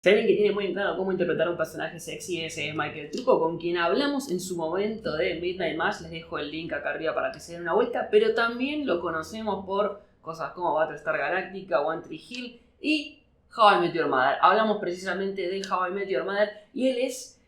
Si alguien que tiene muy en claro cómo interpretar a un personaje sexy, ese es Michael Trucco, con quien hablamos en su momento de Midnight Mass. Les dejo el link acá arriba para que se den una vuelta, pero también lo conocemos por cosas como Battlestar Galactica, One Tree Hill y How I Met Your Mother. Hablamos precisamente de How I Met Your Mother y él es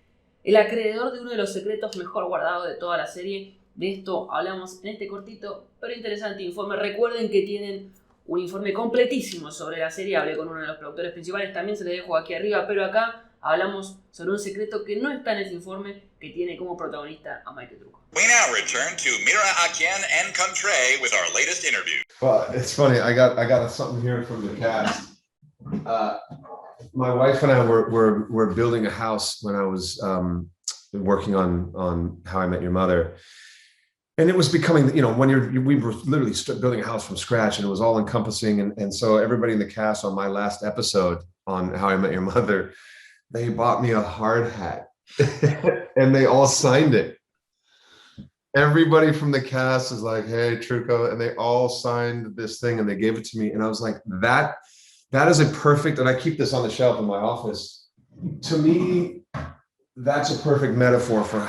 el acreedor de uno de los secretos mejor guardados de toda la serie. De esto hablamos en este cortito pero interesante informe. Recuerden que tienen un informe completísimo sobre la serie. Hablé con uno de los productores principales, también se les dejo aquí arriba, pero acá hablamos sobre un secreto que no está en ese informe, que tiene como protagonista a Michael Trucco. We now return to Mira Akien and Contre with our latest interview. Well, it's funny. I got something here from the cast. My wife and I were building a house when I was working on How I Met Your Mother. And it was becoming, we were literally building a house from scratch, and it was all encompassing. And so everybody in the cast on my last episode on How I Met Your Mother, they bought me a hard hat and they all signed it. Everybody from the cast is like, hey, Trucco, and they all signed this thing and they gave it to me. And I was like, that is a perfect, and I keep this on the shelf in my office. To me, that's a perfect metaphor for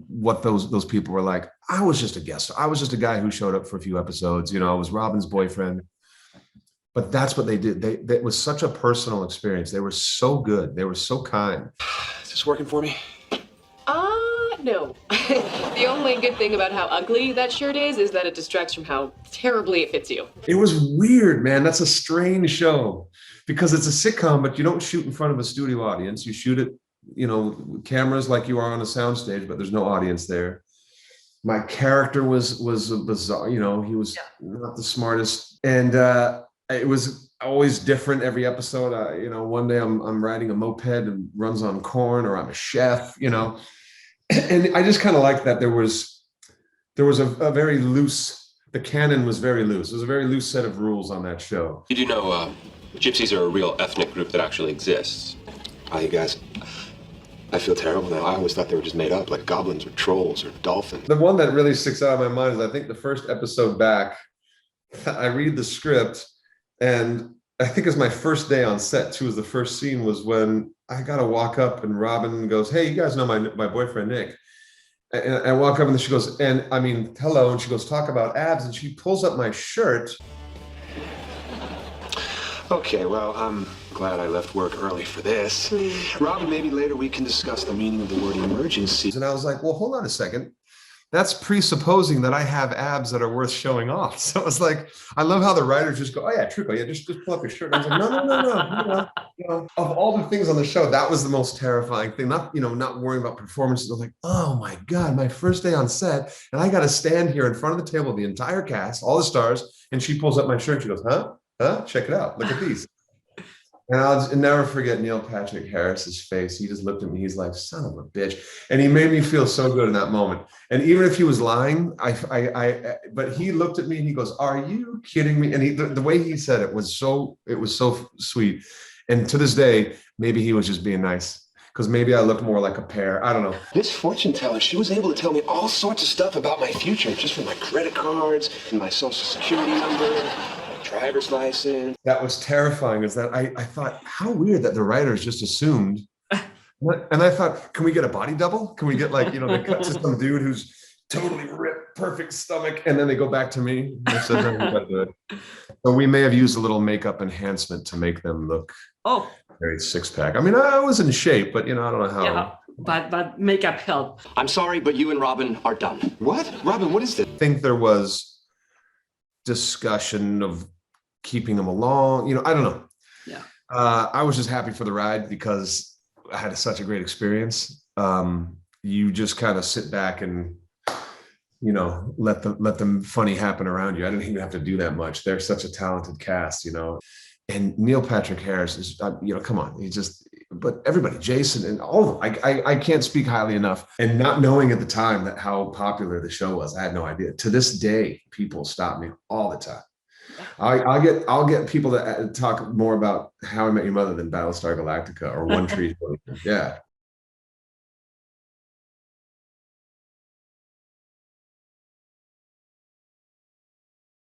what those people were like. I was just a guest. I was just a guy who showed up for a few episodes. I was Robin's boyfriend. But that's what they did. It was such a personal experience. They were so good. They were so kind. Is this working for me? No. The only good thing about how ugly that shirt is that it distracts from how terribly it fits you. It was weird, man. That's a strange show because it's a sitcom, but you don't shoot in front of a studio audience. You shoot it, cameras like you are on a soundstage, but there's no audience there. My character was bizarre. He was not the smartest, and it was always different every episode. One day I'm riding a moped and runs on corn, or I'm a chef. And I just kind of liked that there was a very loose. The canon was very loose. There was a very loose set of rules on that show. You do know gypsies are a real ethnic group that actually exists. Oh, you guys, I feel terrible now. I always thought they were just made up, like goblins or trolls or dolphins. The one that really sticks out in my mind is I think the first episode back, I read the script, and I think it's my first day on set too. The first scene was when I got to walk up and Robin goes, hey, you guys know my boyfriend, Nick. And I walk up and she goes, and I mean, hello. And she goes, talk about abs. And she pulls up my shirt. Okay, well, I'm glad I left work early for this. Robin, maybe later we can discuss the meaning of the word emergency. And I was like, well, hold on a second. That's presupposing that I have abs that are worth showing off. So it's like, I love how the writers just go, oh yeah, Trucco, yeah, just pull up your shirt. And I was like, no. Of all the things on the show, that was the most terrifying thing. Not worrying about performances. I was like, oh my God, my first day on set, and I got to stand here in front of the table, the entire cast, all the stars, and she pulls up my shirt. She goes, huh? Check it out. Look at these. And I'll never forget Neil Patrick Harris's face. He just looked at me. He's like, son of a bitch. And he made me feel so good in that moment. And even if he was lying, but he looked at me and he goes, are you kidding me? And the way he said it was so sweet. And to this day, maybe he was just being nice, because maybe I looked more like a pear. I don't know. This fortune teller, she was able to tell me all sorts of stuff about my future, just from my credit cards and my social security number, driver's license. That was terrifying. Is that I thought, how weird that the writers just assumed. And I thought, can we get a body double? Can we get they cut to some dude who's totally ripped, perfect stomach, and then they go back to me. I said, no, we gotta do it. So we may have used a little makeup enhancement to make them look very six-pack. I mean, I was in shape, but I don't know how. Yeah, but makeup helped. I'm sorry, but you and Robin are done. What? Robin, what is this? I think there was discussion of keeping them along. I don't know. Yeah. I was just happy for the ride because I had such a great experience. You just kind of sit back and let the funny happen around you. I didn't even have to do that much. They're such a talented cast, and Neil Patrick Harris is, come on, but everybody, Jason and all of them, I can't speak highly enough. And not knowing at the time that how popular the show was, I had no idea. To this day, people stop me all the time. I'll get people to talk more about How I Met Your Mother than Battlestar Galactica or One Tree Hill. Yeah.